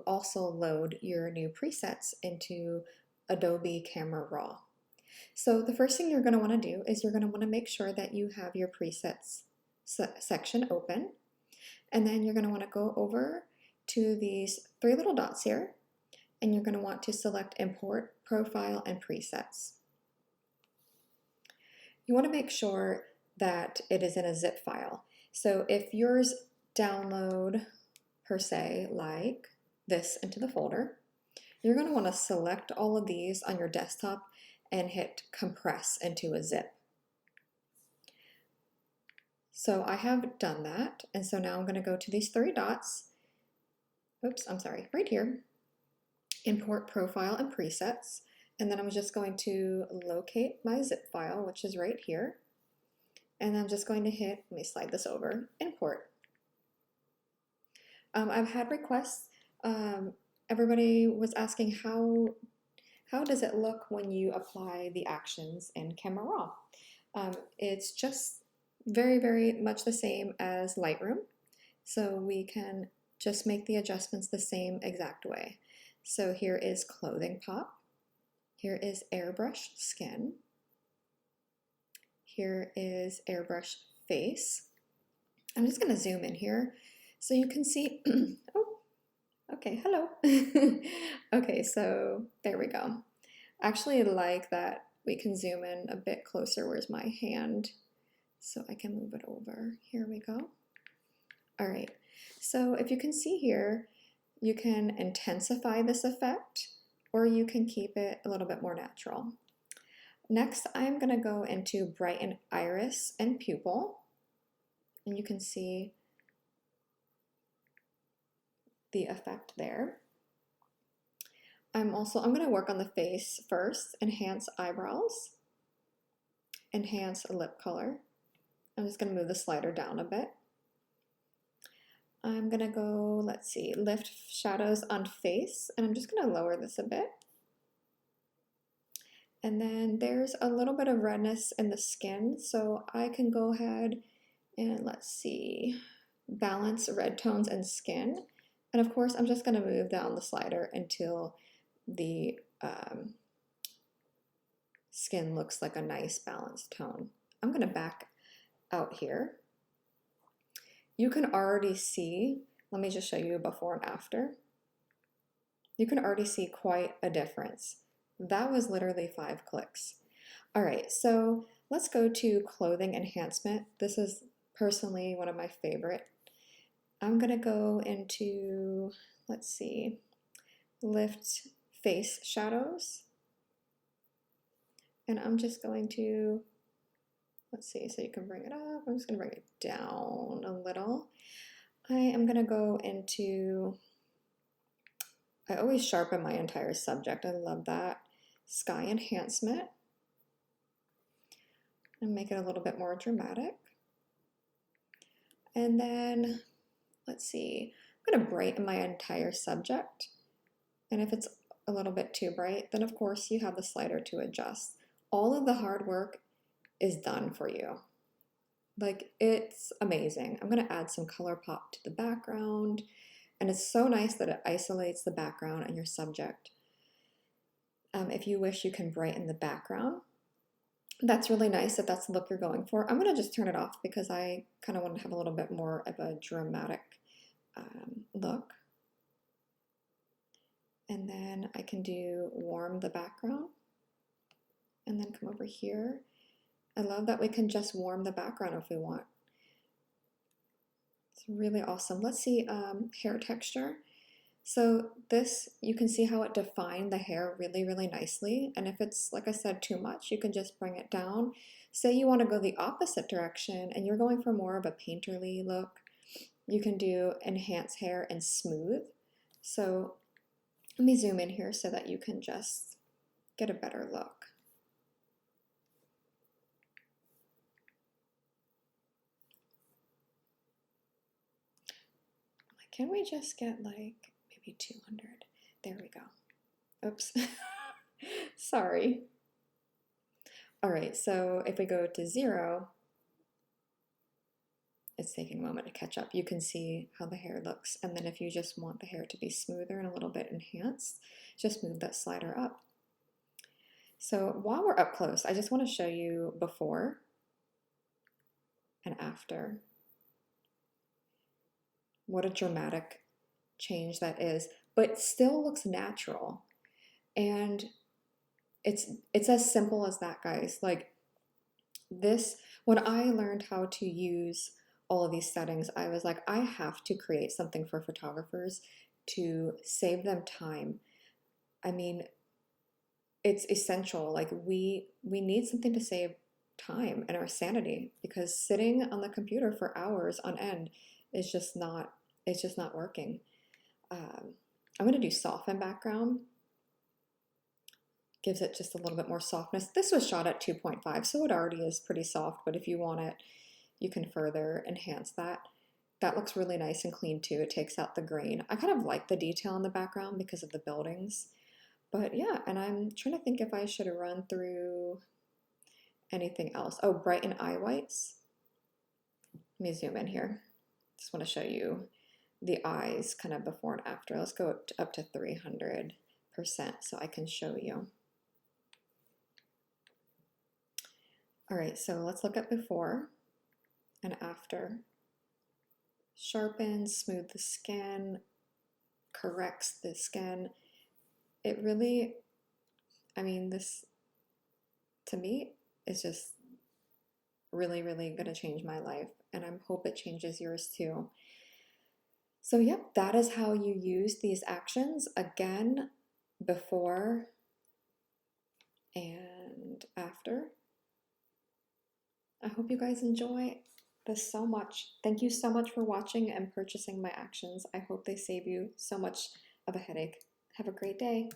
also load your new presets into Adobe Camera Raw. So the first thing you're going to want to do is you're going to want to make sure that you have your presets section open, and then you're going to want to go over to these three little dots here, and you're going to want to select Import, Profile, and Presets. You want to make sure that it is in a zip file. So if yours download per se like this into the folder, you're going to want to select all of these on your desktop and hit compress into a zip. So I have done that, and so now I'm going to go to these three dots. Oops, I'm sorry, right here. Import Profile and Presets, and then I'm just going to locate my zip file, which is right here, and I'm just going to hit, let me slide this over, Import. I've had requests. Everybody was asking how does it look when you apply the actions in Camera Raw? It's just very, very much the same as Lightroom, so we can just make the adjustments the same exact way. So here is Clothing Pop, here is Airbrush Skin, here is Airbrush Face. I'm just going to zoom in here so you can see, oh, okay, hello. Okay, so there we go. I actually like that we can zoom in a bit closer. Where's my hand? So I can move it over. Here we go. All right, so if you can see here, you can intensify this effect, or you can keep it a little bit more natural. Next, I'm going to go into Brighten Iris and Pupil, and you can see the effect there. I'm going to work on the face first, enhance eyebrows, enhance lip color. I'm just going to move the slider down a bit. I'm going to go, let's see, lift shadows on face, and I'm just going to lower this a bit. And then there's a little bit of redness in the skin, so I can go ahead and, let's see, balance red tones and skin. And of course, I'm just going to move down the slider until the skin looks like a nice balanced tone. I'm going to back out here. You can already see, let me just show you before and after. You can already see quite a difference. That was literally 5 clicks. All right, so let's go to clothing enhancement. This is personally one of my favorite. I'm gonna go into, let's see, lift face shadows. And I'm just going to, let's see, so you can bring it up. I'm just gonna bring it down a little. I am gonna go into, I always sharpen my entire subject. I love that. Sky enhancement. And make it a little bit more dramatic. And then, let's see, I'm gonna brighten my entire subject. And if it's a little bit too bright, then of course you have the slider to adjust. All of the hard work is done for you. Like, it's amazing. I'm gonna add some color pop to the background, and it's so nice that it isolates the background and your subject. If you wish, you can brighten the background. That's really nice if that's the look you're going for. I'm gonna just turn it off because I kind of want to have a little bit more of a dramatic look. And then I can do warm the background, and then come over here. I love that we can just warm the background if we want. It's really awesome. Let's see hair texture. So this, you can see how it defined the hair really, really nicely. And if it's, like I said, too much, you can just bring it down. Say you want to go the opposite direction and you're going for more of a painterly look, you can do enhance hair and smooth. So let me zoom in here so that you can just get a better look. Can we just get like maybe 200? There we go. Oops. Sorry. All right, so if we go to 0, it's taking a moment to catch up. You can see how the hair looks. And then if you just want the hair to be smoother and a little bit enhanced, just move that slider up. So while we're up close, I just want to show you before and after. What a dramatic change that is, but still looks natural. And it's as simple as that, guys. Like this, when I learned how to use all of these settings, I was like, I have to create something for photographers to save them time. I mean, it's essential. Like we need something to save time and our sanity, because sitting on the computer for hours on end is just not, it's just not working. I'm going to do soften background. Gives it just a little bit more softness. This was shot at 2.5, so it already is pretty soft, but if you want it, you can further enhance that. That looks really nice and clean too. It takes out the grain. I kind of like the detail in the background because of the buildings. But yeah, and I'm trying to think if I should run through anything else. Oh, brighten eye whites. Let me zoom in here. Just want to show you the eyes kind of before and after. Let's go up to 300% so I can show you. All right, so let's look at before and after. Sharpens, smooth the skin, corrects the skin. It really, I mean, this to me is just really, really gonna change my life, and I hope it changes yours too. So yep, that is how you use these actions. Again, before and after. I hope you guys enjoy this so much. Thank you so much for watching and purchasing my actions. I hope they save you so much of a headache. Have a great day.